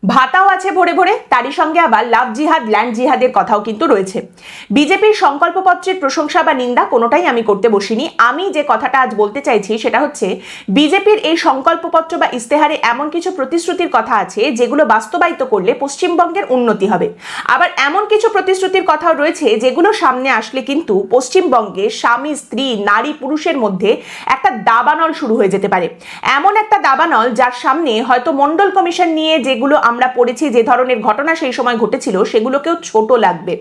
ভাতাও আছে ভরে ভরে, তারই সঙ্গে আবার লাভ জিহাদ ল্যান্ড জিহাদের কথাও কিন্তু রয়েছে। বিজেপির সংকল্পপত্রের প্রশংসা বা নিন্দা কোনোটাই আমি করতে বসিনি। আমি যে কথাটা আজ বলতে চাইছি সেটা হচ্ছে বিজেপির এই সংকল্পপত্র বা ইস্তেহারে এমন কিছু প্রতিশ্রুতির কথা আছে যেগুলো বাস্তবায়িত করলে পশ্চিমবঙ্গের উন্নতি হবে। আবার এমন কিছু প্রতিশ্রুতির কথাও রয়েছে যেগুলো সামনে আসলে কিন্তু পশ্চিমবঙ্গে স্বামী স্ত্রী নারী পুরুষের মধ্যে একটা দাবানল শুরু হয়ে যেতে পারে। এমন একটা দাবানল যার সামনে হয়তো মন্ডল কমিশন নিয়ে যেগুলো আমরা পড়েছি, যে ধরনের ঘটনা সেই সময় ঘটেছিল, সেগুলোকেও ছোট লাগবে।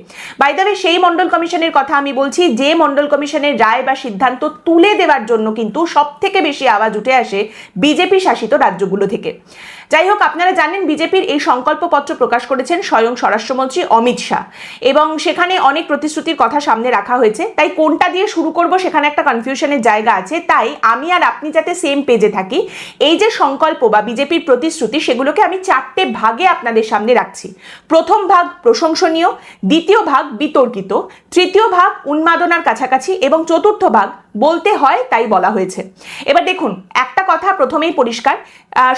বাই দ্য ওয়ে, সেই মন্ডল কমিশনের কথা আমি বলছি, যে মন্ডল কমিশনের রায় বা সিদ্ধান্ত তুলে দেওয়ার জন্য কিন্তু সব থেকে বেশি আওয়াজ উঠে আসে বিজেপি শাসিত রাজ্যগুলো থেকে। যাই হোক, আপনারা জানেন বিজেপির এই সংকল্পপত্র প্রকাশ করেছেন স্বয়ং স্বরাষ্ট্রমন্ত্রী অমিত শাহ, এবং সেখানে অনেক প্রতিশ্রুতির কথা সামনে রাখা হয়েছে। তাই কোনটা দিয়ে শুরু করব সেখানে একটা কনফিউশনের জায়গা আছে। তাই আমি আর আপনি যাতে সেম পেজে থাকি, এই যে সংকল্প বা বিজেপির প্রতিশ্রুতি, সেগুলোকে আমি চারটে ভাগে আপনাদের সামনে রাখছি। প্রথম ভাগ প্রশংসনীয়, দ্বিতীয় ভাগ বিতর্কিত, তৃতীয় ভাগ উন্মাদনার কাছাকাছি এবং চতুর্থ ভাগ বলতে হয় তাই বলা হয়েছে। এবার দেখুন, একটা কথা প্রথমেই পরিষ্কার,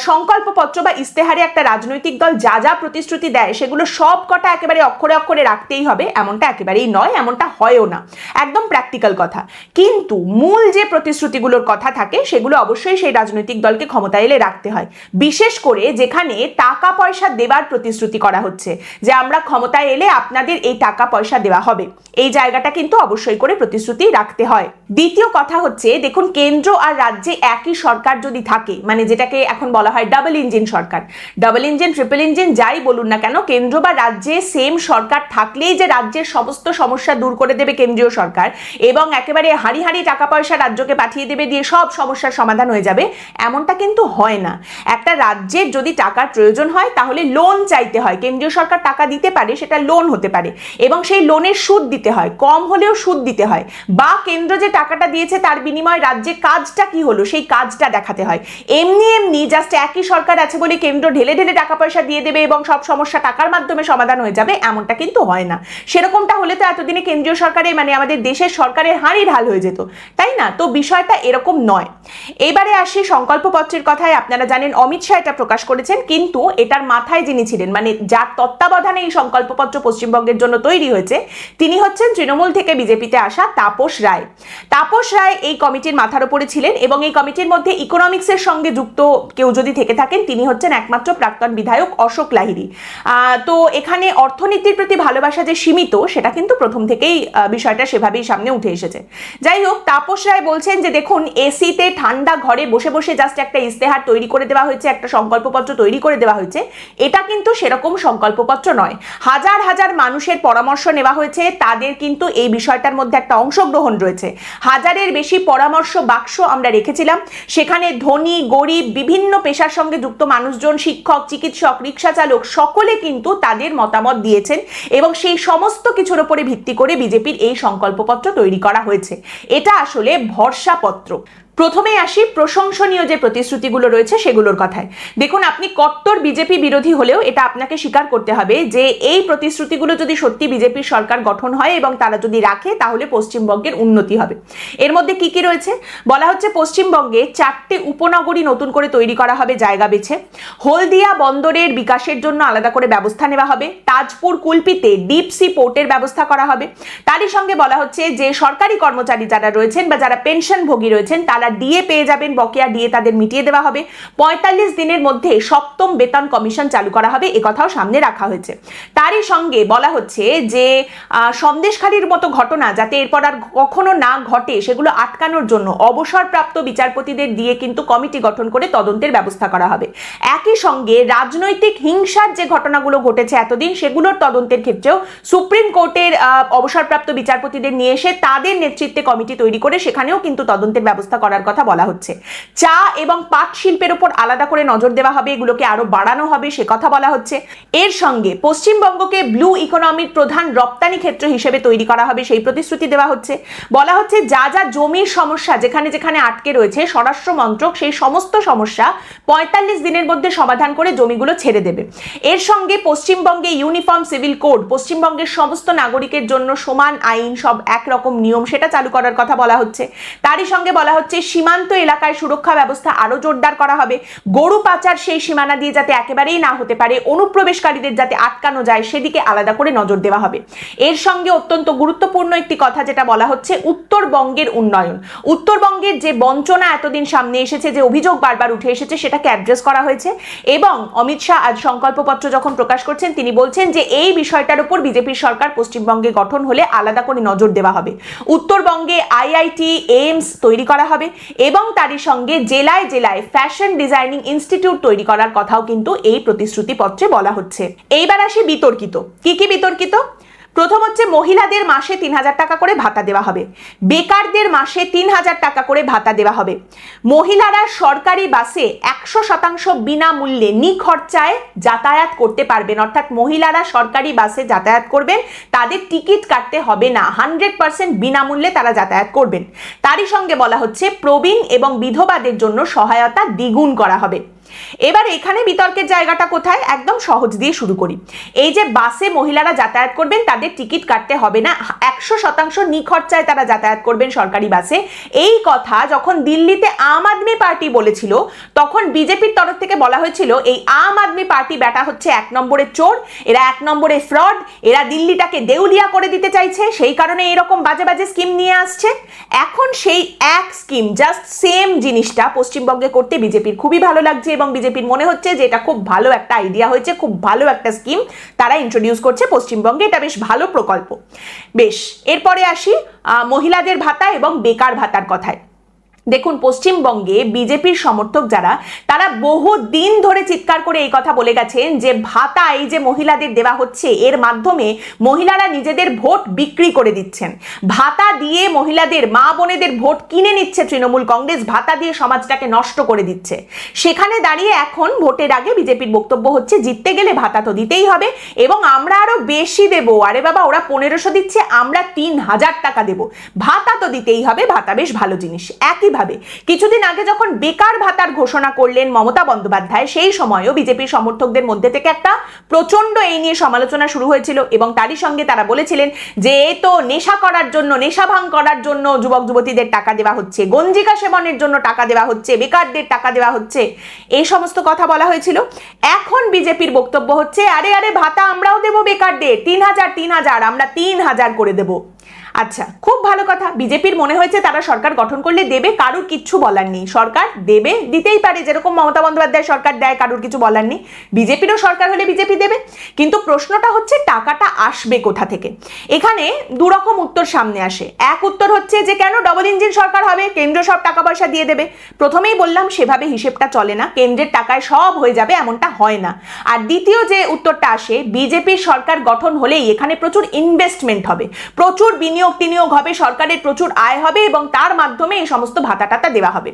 সংকল্পপত্র বা ইস্তেহারে একটা রাজনৈতিক দল যা যা প্রতিশ্রুতি দেয় সেগুলো সব কটা একেবারে অক্ষরে অক্ষরে রাখতেই হবে এমনটা একেবারেই নয়, এমনটা হয়ও না, একদম প্র্যাকটিক্যাল কথা। কিন্তু মূল যে প্রতিশ্রুতিগুলোর কথা থাকে সেগুলো অবশ্যই সেই রাজনৈতিক দলকে ক্ষমতা এলে রাখতে হয়, বিশেষ করে যেখানে টাকা পয়সা দেবার প্রতিশ্রুতি করা হচ্ছে যে আমরা ক্ষমতায় এলে আপনাদের এই টাকা পয়সা দেওয়া হবে। এই জায়গাটা কিন্তু অবশ্যই করে প্রতিশ্রুতি রাখতে হয়। দ্বিতীয় কথা হচ্ছে, দেখুন, কেন্দ্র আর রাজ্যে একই সরকার যদি থাকে, মানে যেটাকে এখন বলা হয় ডাবল ইঞ্জিন সরকার, ডাবল ইঞ্জিন ট্রিপল ইঞ্জিন যাই বলুন না কেন, কেন্দ্র বা রাজ্যে সেম সরকার থাকলেই যে রাজ্যের সমস্ত সমস্যা দূর করে দেবে কেন্দ্রীয় সরকার এবং একেবারে হাঁড়ি হাঁড়ি টাকা পয়সা রাজ্যকে পাঠিয়ে দেবে দিয়ে সব সমস্যার সমাধান হয়ে যাবে, এমনটা কিন্তু হয় না। একটা রাজ্যের যদি টাকার প্রয়োজন হয় তাহলে লোন চাইতে হয়, কেন্দ্রীয় সরকার টাকা দিতে পারে, সেটা লোন হতে পারে এবং সেই লোনের সুদ দিতে হয়, কম হলেও সুদ দিতে হয়, বা কেন্দ্র যে টাকাটা দিয়েছে তার বিনিময়ে রাজ্যে কাজটা কি হলো সেই কাজটা দেখাতে হয়। এমনি এমনি জাস্ট একই সরকার আছে বলে কেন্দ্র ঢেলে ঢেলে টাকা পয়সা দিয়ে দেবে এবং সব সমস্যা টাকার মাধ্যমে সমাধান হয়ে যাবে, এমনটা কিন্তু হয় না। সেরকমটা হলে তো এতদিনে কেন্দ্রীয় সরকারে, মানে আমাদের দেশের সরকারের হাঁড়ি ঢাল হয়ে যেত, তাই না? তো বিষয়টা এরকম নয়। এবারে আসি সংকল্পপত্রের কথায়। আপনারা জানেন অমিত শাহ এটা প্রকাশ করেছেন, কিন্তু এটার মাথায় যিনি ছিলেন, মানে যার তত্ত্বাবধানে এই সংকল্পপত্র পশ্চিমবঙ্গের জন্য তৈরি হয়েছে, তিনি হচ্ছেন তৃণমূল থেকে বিজেপিতে আসা তাপস রায়। তাপস রায় এই কমিটির মাথার উপরে ছিলেন এবং এই কমিটির মধ্যে ইকোনমিক্সের সঙ্গে যুক্ত কেউ যদি থেকে থাকেন তিনি হচ্ছেন একমাত্র প্রাক্তন বিধায়ক অশোক লাহিড়ী। তো এখানে অর্থনীতির প্রতি ভালোবাসা যে সীমিত সেটা কিন্তু প্রথম থেকেই বিষয়টা সেভাবেই সামনে উঠে এসেছে। যাই হোক, তাপস রায় বলছেন যে দেখুন, এসিতে ঠান্ডা ঘরে বসে বসে জাস্ট একটা ইস্তেহার তৈরি করে দেওয়া হয়েছে, একটা সংকল্পপত্র তৈরি করে দেওয়া হয়েছে, এটা কিন্তু সেরকম সংকল্পপত্র নয়। হাজার হাজার মানুষের পরামর্শ নেওয়া হয়েছে, তাদের কিন্তু এই বিষয়টার মধ্যে একটা অংশগ্রহণ রয়েছে। হাজারের বেশি পরামর্শ বাক্স আমরা রেখেছিলাম, সেখানে ধনী গরিব বিভিন্ন পেশার সঙ্গে যুক্ত মানুষজন, শিক্ষক চিকিৎসক রিক্সা চালক সকলে কিন্তু তাদের মতামত দিয়েছেন এবং সেই সমস্ত কিছুর উপরে ভিত্তি করে বিজেপির এই সংকল্পপত্র তৈরি করা হয়েছে। এটা আসলে ভরসাপত্র। প্রথমেই আসি প্রশংসনীয় যে প্রতিশ্রুতিগুলো রয়েছে সেগুলোর কথায়। দেখুন, আপনি কট্টর বিজেপি বিরোধী হলেও এটা আপনাকে স্বীকার করতে হবে যে এই প্রতিশ্রুতিগুলো যদি সত্যি বিজেপির সরকার গঠন হয় এবং তারা যদি রাখে তাহলে পশ্চিমবঙ্গের উন্নতি হবে। এর মধ্যে কি কি রয়েছে বলা হচ্ছে, পশ্চিমবঙ্গে 4টে উপনগরী নতুন করে তৈরি করা হবে জায়গা বেছে, হলদিয়া বন্দরের বিকাশের জন্য আলাদা করে ব্যবস্থা নেওয়া হবে, তাজপুর কুলপিতে ডিপ সি পোর্টের ব্যবস্থা করা হবে। তারই সঙ্গে বলা হচ্ছে যে সরকারি কর্মচারী যারা রয়েছেন বা যারা পেনশনভোগী রয়েছেন তারা ডিএ পেয়ে যাবেন, বকেয়া ডিএ তাদের মিটিয়ে দেওয়া হবে। 45 দিনের মধ্যে 7ম বেতন কমিশন চালু করা হবে, এ কথাও সামনে রাখা হয়েছে। তারই সঙ্গে বলা হচ্ছে যে সন্দেশখালীর মতো ঘটনা যাতে এরপর আর কখনো না ঘটে সেগুলো আটকানোর জন্য অবসরপ্রাপ্ত বিচারপতিদের দিয়ে কিন্তু কমিটি গঠন করে তদন্তের ব্যবস্থা করা হবে। একই সঙ্গে রাজনৈতিক হিংসার যে ঘটনাগুলো ঘটেছে এতদিন সেগুলোর তদন্তের ক্ষেত্রেও সুপ্রিম কোর্টের অবসরপ্রাপ্ত বিচারপতিদের নিয়ে এসে তাদের নেতৃত্বে কমিটি তৈরি করে সেখানেও কিন্তু তদন্তের ব্যবস্থা করার কথা বলা হচ্ছে। চা এবং পাট শিল্পের উপর আলাদা করে নজর দেওয়া হবে, এগুলোকে আরো বাড়ানো হবে সে কথা বলা হচ্ছে। এর সঙ্গে পশ্চিমবঙ্গকে ব্লু ইকোনমির প্রধান রপ্তানি ক্ষেত্র হিসেবে তৈরি করা হবে সেই প্রতিশ্রুতি দেওয়া হচ্ছে। বলা হচ্ছে যা যা জমির সমস্যা যেখানে যেখানে আটকে রয়েছে স্বরাষ্ট্র মন্ত্রক সেই সমস্ত সমস্যা 45 দিনের মধ্যে সমাধান করে জমিগুলো ছেড়ে দেবে। এর সঙ্গে পশ্চিমবঙ্গে ইউনিফর্ম সিভিল কোড, পশ্চিমবঙ্গের সমস্ত নাগরিকের জন্য সমান আইন, সব একরকম নিয়ম, সেটা চালু করার কথা বলা হচ্ছে। তারই সঙ্গে বলা হচ্ছে সীমান্ত এলাকায় সুরক্ষা ব্যবস্থা আরো জোরদার করা হবে। গরু পাচার সেই সীমানা দিয়ে যাতে একেবারেই না হতে পারে, অনুপ্রবেশকারীদের যাতে আটকানো যায় সেদিকে আলাদা করে নজর দেওয়া হবে। এর সঙ্গে অত্যন্ত গুরুত্বপূর্ণ একটি কথা যেটা বলা হচ্ছে উত্তরবঙ্গের উন্নয়ন। উত্তরবঙ্গের যে বঞ্চনা এতদিন সামনে এসেছে, যে অভিযোগ বারবার উঠে এসেছে, সেটাকে অ্যাড্রেস করা হয়েছে। এবং অমিত শাহ আজ সংকল্পপত্র যখন প্রকাশ করছেন তিনি বলছেন যে এই বিষয়টার উপর বিজেপির সরকার পশ্চিমবঙ্গে গঠন হলে আলাদা করে নজর দেওয়া হবে। উত্তরবঙ্গে আইআইটি, এইমস তৈরি করা হবে এবং তারই সঙ্গে জেলায় জেলায় ফ্যাশন ডিজাইনিং ইনস্টিটিউট তৈরি করার কথাও কিন্তু এই প্রতিশ্রুতিপত্রে বলা হচ্ছে। এইবার আসি বিতর্কিত। কি কি বিতর্কিত? প্রথম হচ্ছে মহিলাদের মাসে ৩,০০০ টাকা করে ভাতা দেওয়া হবে, বেকারদের মাসে ৩,০০০ টাকা করে ভাতা দেওয়া হবে, মহিলারা সরকারি বাসে ১০০% বিনামূল্যে নিখরচায় যাতায়াত করতে পারবেন, অর্থাৎ মহিলারা সরকারি বাসে যাতায়াত করবেন, তাদের টিকিট কাটতে হবে না, 100% বিনামূল্যে তারা যাতায়াত করবেন। তারই সঙ্গে বলা হচ্ছে প্রবীণ এবং বিধবাদের জন্য সহায়তা দ্বিগুণ করা হবে। এবার এখানে বিতর্কের জায়গাটা কোথায়? একদম সহজ দিয়ে শুরু করি। এই যে বাসে মহিলারা যাতায়াত করবেন, তাদের টিকিট কাটতে হবে না, ১০০% নিখরচায় তারা যাতায়াত করবেন সরকারি বাসে, এই কথা যখন দিল্লিতে আম আদমি পার্টি বলেছিল তখন বিজেপির তরফ থেকে বলা হয়েছিল এই আম আদমি পার্টি ব্যাটা হচ্ছে ১ নম্বরের চোর, এরা ১ নম্বরের ফ্রড, এরা দিল্লিটাকে দেউলিয়া করে দিতে চাইছে, সেই কারণে এরকম বাজে বাজে স্কিম নিয়ে আসছে। এখন সেই এক স্কিম, জাস্ট সেম জিনিসটা পশ্চিমবঙ্গে করতে বিজেপির খুবই ভালো লাগছে এবং বিজেপির মনে হচ্ছে যে এটা খুব ভালো একটা আইডিয়া হয়েছে, খুব ভালো একটা স্কিম তারা ইন্ট্রোডিউস করছে পশ্চিমবঙ্গে, এটা বেশ ভালো প্রকল্প। বেশ, এরপরে আসি মহিলাদের ভাতা এবং বেকার ভাতার কথায়। দেখুন, পশ্চিমবঙ্গে বিজেপির সমর্থক যারা, তারা বহু দিন ধরে চিৎকার করে এই কথা বলে গেছেন যে ভাতা এই যে মহিলাদের দেওয়া হচ্ছে এর মাধ্যমে মহিলারা নিজেদের ভোট বিক্রি করে দিচ্ছেন, ভাতা দিয়ে মহিলাদের, মা বোনেদের ভোট কিনে নিচ্ছে তৃণমূল কংগ্রেস, ভাতা দিয়ে সমাজটাকে নষ্ট করে দিচ্ছে। সেখানে দাঁড়িয়ে এখন ভোটের আগে বিজেপির বক্তব্য হচ্ছে জিততে গেলে ভাতা তো দিতেই হবে এবং আমরা আরো বেশি দেব। আরে বাবা, ওরা ১৫০০ দিচ্ছে, আমরা ৩,০০০ টাকা দেব, ভাতা তো দিতেই হবে, ভাতা বেশ ভালো জিনিস। একইভাবে কিছুদিন আগে যখন বেকার ভাতার ঘোষণা করলেন মমতা বন্দ্যোপাধ্যায়, সেই সময়ও বিজেপির সমর্থকদের মধ্যে থেকে একটা প্রচন্ড এই নিয়ে সমালোচনা শুরু হয়েছিল এবং তারই সঙ্গে তারা বলেছিলেন যে এ তো নেশা করার জন্য, নেশা ভাঙ করার জন্য যুবক যুবতীদের টাকা দেওয়া হচ্ছে, গঞ্জিকা সেবনের জন্য টাকা দেওয়া হচ্ছে, বেকারদের টাকা দেওয়া হচ্ছে, এই সমস্ত কথা বলা হয়েছিল। এখন বিজেপির বক্তব্য হচ্ছে আরে আরে ভাতা আমরাও দেবো বেকারদের, ৩,০০০ আমরা ৩,০০০ করে দেবো। আচ্ছা, খুব ভালো কথা। বিজেপির মনে হয়েছে তারা সরকার গঠন করলে দেবে, কারুর কিচ্ছু বলার নেই, সরকার দেবে, দিতেই পারে, যেরকম মমতা বন্দ্যোপাধ্যায় সরকার দেয়, কারুর কিছু বলার নেই, বিজেপিরও সরকার হলে বিজেপি দেবে। কিন্তু প্রশ্নটা হচ্ছে টাকাটা আসবে কোথা থেকে? এখানে দুরকম উত্তর সামনে আসে। এক উত্তর হচ্ছে যে কেন ডবল ইঞ্জিন সরকার হবে, কেন্দ্র সব টাকা পয়সা দিয়ে দেবে। প্রথমেই বললাম সেভাবে হিসেবটা চলে না, কেন্দ্রের টাকায় সব হয়ে যাবে এমনটা হয় না। আর দ্বিতীয় যে উত্তরটা আসে, বিজেপির সরকার গঠন হলেই এখানে প্রচুর ইনভেস্টমেন্ট হবে, প্রচুর বিনিয়োগ হবে, সরকারের প্রচুর আয় হবে এবং তার মাধ্যমে এই সমস্ত ভাতা টাতা দেওয়া হবে।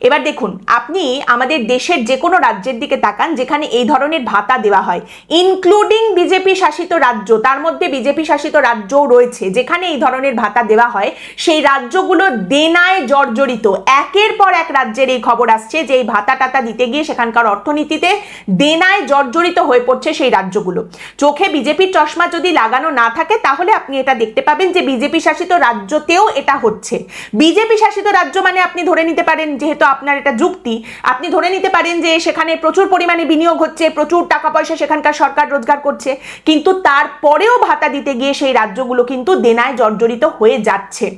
এবার দেখুন, আপনি আমাদের দেশের যে কোনো রাজ্যের দিকে তাকান যেখানে এই ধরনের ভাতা দেওয়া হয়, ইনক্লুডিং বিজেপি শাসিত রাজ্য, তার মধ্যে বিজেপি শাসিত রাজ্যও রয়েছে যেখানে এই ধরনের ভাতা দেওয়া হয়, সেই রাজ্যগুলো দেনায় জর্জরিত। একের পর এক রাজ্যের এই খবর আসছে যে এই ভাতা টাতা দিতে গিয়ে সেখানকার অর্থনীতিতে দেনায় জর্জরিত হয়ে পড়ছে সেই রাজ্যগুলো। চোখে বিজেপির চশমা যদি লাগানো না থাকে তাহলে আপনি এটা দেখতে পাবেন যে বিজেপি শাসিত রাজ্যতেও এটা হচ্ছে। বিজেপি শাসিত রাজ্য মানে আপনি ধরে নিতে পারেন, যেহেতু আপনার এটা যুক্তি, আপনি ধরে নিতে পারেন যে সেখানে প্রচুর পরিমাণে বিনিয়োগ হচ্ছে, প্রচুর টাকা পয়সা সেখানকার সরকার রোজগার করছে, কিন্তু তারপরেও ভাতা দিতে গিয়ে সেই রাজ্যগুলো কিন্তু দেনায় জর্জরিত হয়ে যাচ্ছে।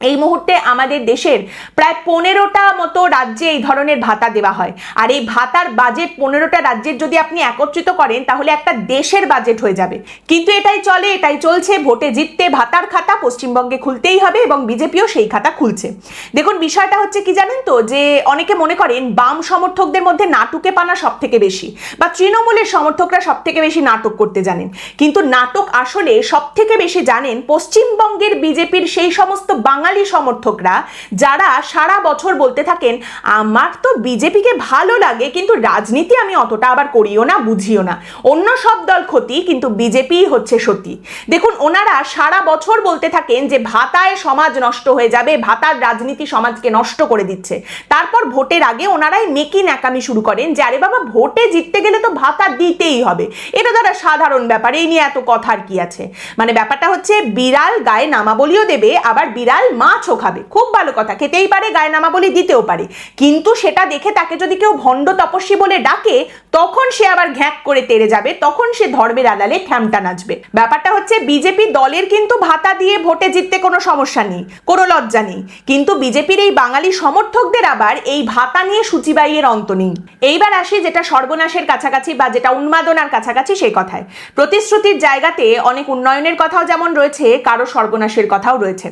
এই মুহূর্তে আমাদের দেশের প্রায় 15টা মতো রাজ্যে এই ধরনের ভাতা দেওয়া হয়, আর এই ভাতার বাজেট 15টা রাজ্যের যদি আপনি একত্রিত করেন তাহলে একটা দেশের বাজেট হয়ে যাবে। কিন্তু এটাই চলে, এটাই চলছে, ভোটে জিততে ভাতার খাতা পশ্চিমবঙ্গে খুলতেই হবে এবং বিজেপিও সেই খাতা খুলছে। দেখুন, বিষয়টা হচ্ছে কি জানেন তো, যে অনেকে মনে করেন বাম সমর্থকদের মধ্যে নাটকে পানা সব থেকে বেশি, বা তৃণমূলের সমর্থকরা সব থেকে বেশি নাটক করতে জানেন, কিন্তু নাটক আসলে সব থেকে বেশি জানেন পশ্চিমবঙ্গের বিজেপির সেই সমস্ত বাঙালি সমর্থকরা যারা সারা বছর বলতে থাকেন আমার তো বিজেপিকে ভালো লাগে কিন্তু রাজনীতি আমি অতটা আবার করিও না, বুঝিও না, অন্য সব দল ক্ষতি কিন্তু বিজেপি হচ্ছে সত্যি। দেখুন, ওনারা সারা বছর বলতে থাকেন যে ভাতায় সমাজ নষ্ট হয়ে যাবে, ভাতার রাজনীতি সমাজকে নষ্ট করে দিচ্ছে, তারপর ভোটের আগে ওনারাই মেকি ন্যাকামি শুরু করেন যে আরে বাবা ভোটে জিততে গেলে তো ভাতা দিতেই হবে, এটা তারা সাধারণ ব্যাপার, এই নিয়ে এত কথার কি আছে। মানে ব্যাপারটা হচ্ছে বিড়াল গায়ে নামাবলিও দেবে, আবার বিড়াল মাছও খাবে, খুব ভালো কথা, খেতেই পারে, গায়নামা বলে দিতেও পারে, কিন্তু সেটা দেখে তাকে যদি কেউ ভণ্ড তপস্বী বলে ডাকে তখন সে আবার ঘ্যাঁক করে তেড়ে যাবে, তখন সে ধর্মের আড়ালে ঠ্যামটা নাচবে। ব্যাপারটা হচ্ছে বিজেপি দলের কিন্তু ভাতা দিয়ে ভোটে জিততে কোনো সমস্যা নেই, কোনো লজ্জা নেই, কিন্তু বিজেপির এই বাঙালি সমর্থকদের আবার এই ভাতা নিয়ে সূচিবাইয়ের অন্ত নেই। এইবার আসি যেটা সর্বনাশের কাছাকাছি বা যেটা উন্মাদনার কাছাকাছি সেই কথায়। প্রতিশ্রুতির জায়গাতে অনেক উন্নয়নের কথাও যেমন রয়েছে, কারো সর্বনাশের কথাও রয়েছে।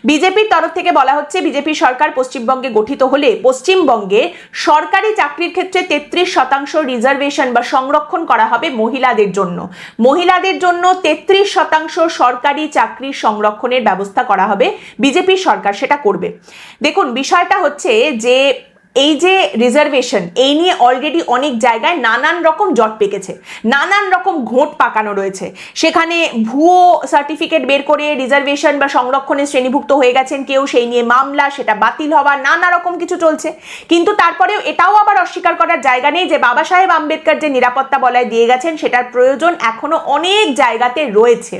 বিজেপির তরফ থেকে বলা হচ্ছে বিজেপি সরকার পশ্চিমবঙ্গে গঠিত হলে পশ্চিমবঙ্গে সরকারি চাকরির ক্ষেত্রে 33% রিজার্ভেশন বা সংরক্ষণ করা হবে মহিলাদের জন্য। মহিলাদের জন্য 33% সরকারি চাকরি সংরক্ষণের ব্যবস্থা করা হবে, বিজেপি সরকার সেটা করবে। দেখুন বিষয়টা হচ্ছে যে এই যে রিজার্ভেশন, এই নিয়ে অলরেডি অনেক জায়গায় নানান রকম জট পেকেছে, নানান রকম ঘোট পাকানো রয়েছে, সেখানে ভুয়ো সার্টিফিকেট বের করে রিজার্ভেশন বা সংরক্ষণে শ্রেণীভুক্ত হয়ে গেছেন কেউ, সেই নিয়ে মামলা, সেটা বাতিল হওয়া, নানা রকম কিছু চলছে। কিন্তু তারপরেও এটাও আবার অস্বীকার করার জায়গা নেই যে বাবা সাহেব আম্বেদকর যে নিরাপত্তা বলয় দিয়ে গেছেন সেটার প্রয়োজন এখনো অনেক জায়গাতে রয়েছে,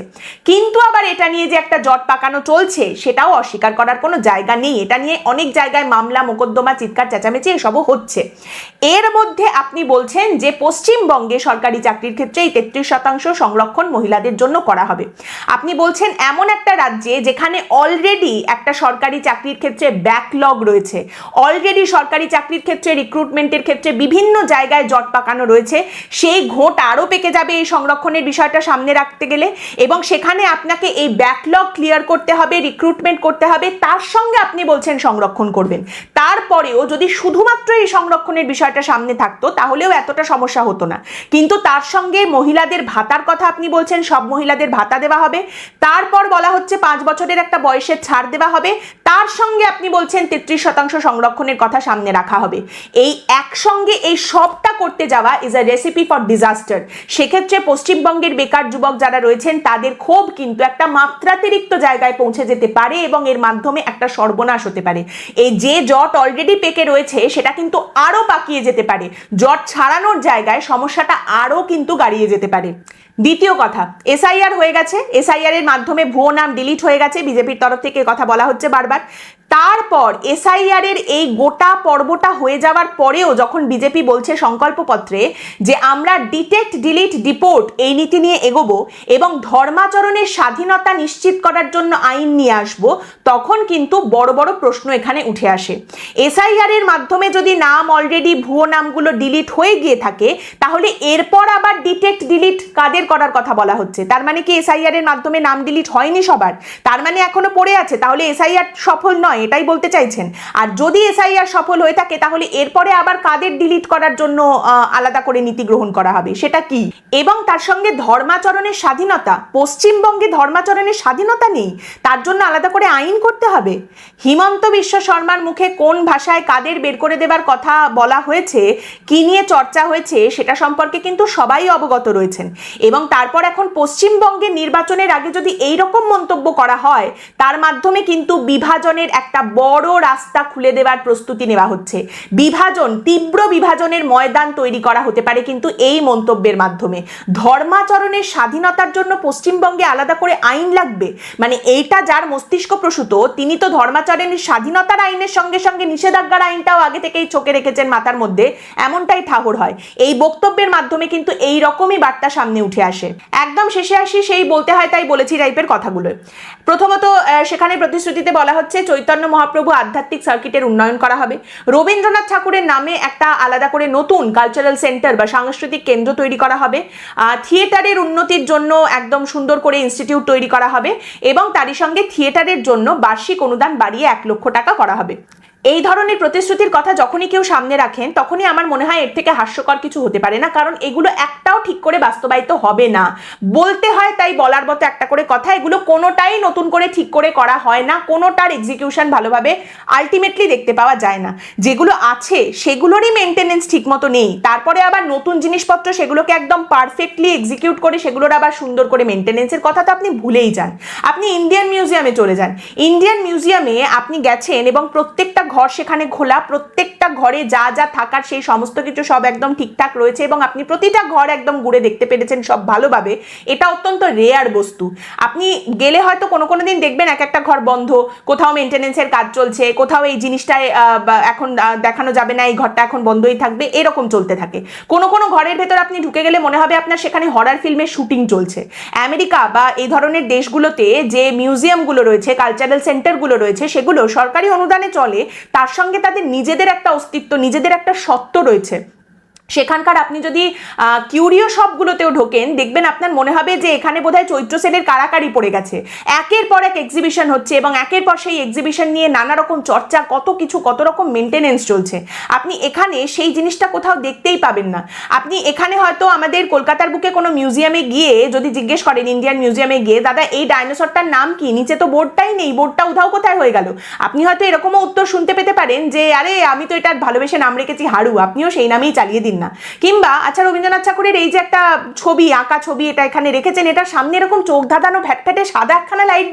কিন্তু আবার এটা নিয়ে যে একটা জট পাকানো চলছে সেটাও অস্বীকার করার কোনো জায়গা নেই। এটা নিয়ে অনেক জায়গায় মামলা, মোকদ্দমা, চিৎকার চেঁচামেচি এসবও হচ্ছে। এর মধ্যে আপনি বলছেন যে পশ্চিমবঙ্গে সরকারি চাকরির ক্ষেত্রে এই 33% সংরক্ষণ মহিলাদের জন্য করা হবে। আপনি বলছেন এমন একটা রাজ্যে যেখানে অলরেডি একটা সরকারি চাকরির ক্ষেত্রে ব্যাকলগ রয়েছে, অলরেডি সরকারি চাকরির ক্ষেত্রে রিক্রুটমেন্টের ক্ষেত্রে বিভিন্ন জায়গায় জট পাকানো রয়েছে, সেই ঘোট আরও পেকে যাবে এই সংরক্ষণের বিষয়টা সামনে রাখতে গেলে, এবং সেখানে আপনাকে এই ব্যাকলগ ক্লিয়ার করতে হবে, রিক্রুটমেন্ট করতে হবে, তার সঙ্গে আপনি বলছেন সংরক্ষণ করবেন। তারপরেও যদি শুধুমাত্র এই সংরক্ষণের বিষয়টা সামনে থাকতো তাহলেও এতটা সমস্যা হতো না, কিন্তু তার সঙ্গে মহিলাদের ভাতার কথা আপনি বলছেন, সব মহিলাদের ভাতা দেওয়া হবে, তারপর বলা হচ্ছে 5 বছরের একটা বয়সের ছাড় দেওয়া হবে, তার সঙ্গে আপনি বলছেন 33% সংরক্ষণের কথা সামনে রাখা হবে। এই একসঙ্গে এই সবটা করতে যাওয়া is a recipe for disaster. সেক্ষেত্রে পশ্চিমবঙ্গের বেকার যুবক যারা রয়েছেন তাদের ক্ষোভ কিন্তু একটা মাত্রাতিরিক্ত জায়গায় পৌঁছে যেতে পারে এবং এর মাধ্যমে একটা সর্বনাশ হতে পারে। এই যে জট অলরেডি পেকে রয়েছে সেটা কিন্তু আরো পাকিয়ে যেতে পারে, জট ছাড়ানোর জায়গায় সমস্যাটা আরো কিন্তু গাড়িয়ে যেতে পারে। দ্বিতীয় কথা, এসআইআর হয়ে গেছে, এসআইআর এর মাধ্যমে ভুয়ো নাম ডিলিট হয়ে গেছে, বিজেপির তরফ থেকে কথা বলা হচ্ছে বারবার। তারপর এসআইআর এর এই গোটা পর্বটা হয়ে যাওয়ার পরেও যখন বিজেপি বলছে সংকল্পপত্রে যে আমরা ডিটেক্ট, ডিলিট, ডিপোর্ট এই নীতি নিয়ে এগোবো এবং ধর্মাচরণের স্বাধীনতা নিশ্চিত করার জন্য আইন নিয়ে আসবো, তখন কিন্তু বড় বড় প্রশ্ন এখানে উঠে আসে। এসআইআর এর মাধ্যমে যদি নাম অলরেডি ভুয়ো নামগুলো ডিলিট হয়ে গিয়ে থাকে তাহলে এরপর আবার ডিটেক্ট, ডিলিট কাদের করার কথা বলা হচ্ছে? তার মানে কি এসআইআর এর মাধ্যমে নাম ডিলিট হয়নি সবার? তার মানে এখনো পড়ে আছে, তাহলে এসআইআর সফল নয়, এটাই বলতে চাইছেন? আর যদি এসআইআর সফল হয়ে থাকে তাহলে এরপরে আবার কাদের ডিলিট করার জন্য আলাদা করে নীতি গ্রহণ করা হবে, সেটা কি? এবং তার সঙ্গে ধর্মাচরণের স্বাধীনতা, পশ্চিমবঙ্গে ধর্মাচরণের স্বাধীনতা নেই, তার জন্য আলাদা করে আইন করতে হবে। হিমন্ত বিশ্ব শর্মার মুখে কোন ভাষায় কাদের বের করে দেবার কথা বলা হয়েছে, কি নিয়ে চর্চা হয়েছে সেটা সম্পর্কে কিন্তু সবাই অবগত রয়েছেন। এবং তারপর এখন পশ্চিমবঙ্গের নির্বাচনের আগে যদি এই রকম মন্তব্য করা হয় তার মাধ্যমে কিন্তু বিভাজনের একটা বড় রাস্তা খুলে দেওয়ার প্রস্তুতি নেওয়া হচ্ছে। বিভাজন, তীব্র বিভাজনের ময়দান তৈরি করা হতে পারে কিন্তু এই মন্তব্যের মাধ্যমে। ধর্মাচরণের স্বাধীনতার জন্য পশ্চিমবঙ্গে আলাদা করে আইন লাগবে, মানে এইটা যার মস্তিষ্ক প্রসূত তিনি তো ধর্মাচরণের স্বাধীনতার আইনের সঙ্গে সঙ্গে নিষেধাজ্ঞার আইনটাও আগে থেকেই চোখে রেখেছেন মাথার মধ্যে, এমনটাই ঠাহর হয়। এই বক্তব্যের মাধ্যমে কিন্তু এই রকমই বার্তা সামনে উঠে আসে। একদম শেষে আসি সেই বলতে হয় তাই বলেছি টাইপের কথাগুলো। প্রথমত সেখানে প্রতিশ্রুতিতে বলা হচ্ছে চৈতন্য মহাপ্রভু আধ্যাত্মিক সার্কিটের উন্নয়ন করা হবে, রবীন্দ্রনাথ ঠাকুরের নামে একটা আলাদা করে নতুন কালচারাল সেন্টার বা সাংস্কৃতিক কেন্দ্র তৈরি করা হবে, থিয়েটারের উন্নতির জন্য একদম সুন্দর করে ইনস্টিটিউট তৈরি করা হবে এবং তারই সঙ্গে থিয়েটারের জন্য বার্ষিক অনুদান বাড়িয়ে 1 লক্ষ টাকা করা হবে। এই ধরনের প্রতিশ্রুতির কথা যখনই কেউ সামনে রাখেন তখনই আমার মনে হয় এর থেকে হাস্যকর কিছু হতে পারে না, কারণ এগুলো একটাও ঠিক করে বাস্তবায়িত হবে না। বলতে হয় তাই বলার মতো একটা করে কথা, এগুলো কোনোটাই নতুন করে ঠিক করে করা হয় না, কোনোটার এক্সিকিউশন ভালোভাবে আলটিমেটলি দেখতে পাওয়া যায় না। যেগুলো আছে সেগুলোরই মেনটেনেন্স ঠিক মতো নেই, তারপরে আবার নতুন জিনিসপত্র সেগুলোকে একদম পারফেক্টলি এক্সিকিউট করে সেগুলোর আবার সুন্দর করে মেনটেনেন্সের কথা তো আপনি ভুলেই যান। আপনি ইন্ডিয়ান মিউজিয়ামে চলে যান, ইন্ডিয়ান মিউজিয়ামে আপনি গেছেন এবং প্রত্যেকটা ঘর সেখানে খোলা, প্রত্যেকটা ঘরে যা যা থাকার সেই সমস্ত কিছু সব একদম ঠিকঠাক রয়েছে এবং আপনি প্রতিটা ঘর একদম ঘুরে দেখতে পেরেছেন সব ভালোভাবে, এটা অত্যন্ত রেয়ার বস্তু। আপনি গেলে হয়তো কোনো কোনো দিন দেখবেন এক একটা ঘর বন্ধ, কোথাও মেনটেনেন্সের কাজ চলছে, কোথাও এই জিনিসটায় এখন দেখানো যাবে না, এই ঘরটা এখন বন্ধই থাকবে, এরকম চলতে থাকে। কোনো কোনো ঘরের ভেতর আপনি ঢুকে গেলে মনে হবে আপনার সেখানে হরর ফিল্মের শুটিং চলছে। আমেরিকা বা এই ধরনের দেশগুলোতে যে মিউজিয়ামগুলো রয়েছে, কালচারাল সেন্টারগুলো রয়েছে, সেগুলো সরকারি অনুদানে চলে, তার সঙ্গে তাদের নিজেদের একটা অস্তিত্ব, নিজেদের একটা সত্ত্ব রয়েছে। সেখানকার আপনি যদি কিউরিও শপগুলোতেও ঢোকেন, দেখবেন আপনার মনে হবে যে এখানে বোধহয় চৈত্র সেলের কারাকারি পড়ে গেছে। একের পর এক এক্সিবিশন হচ্ছে এবং একের পর সেই এক্সিবিশন নিয়ে নানা রকম চর্চা, কত কিছু, কত রকম মেনটেনেন্স চলছে। আপনি এখানে সেই জিনিসটা কোথাও দেখতেই পাবেন না। আপনি এখানে হয়তো আমাদের কলকাতার বুকে কোনো মিউজিয়ামে গিয়ে যদি জিজ্ঞেস করেন, ইন্ডিয়ান মিউজিয়ামে গিয়ে, দাদা এই ডাইনোসরটার নাম কি, নিচে তো বোর্ডটাই নেই, বোর্ডটা উধাও কোথায় হয়ে গেল, আপনি হয়তো এরকমও উত্তর শুনতে পেতে পারেন যে আরে আমি তো এটার ভালোবেসে নাম রেখেছি হাড়ু, আপনিও সেই নামেই চালিয়ে দিন না। কিংবা আচ্ছা, রবীন্দ্রনাথ ঠাকুরের এই যে একটা ছবি, আঁকা ছবি, এটা এখানে রেখেছেন, এটা সামনে এরকম চোখ ধাঁধানো ভ্যাটফ্যাটে সাদা একখানা লাইট দিয়ে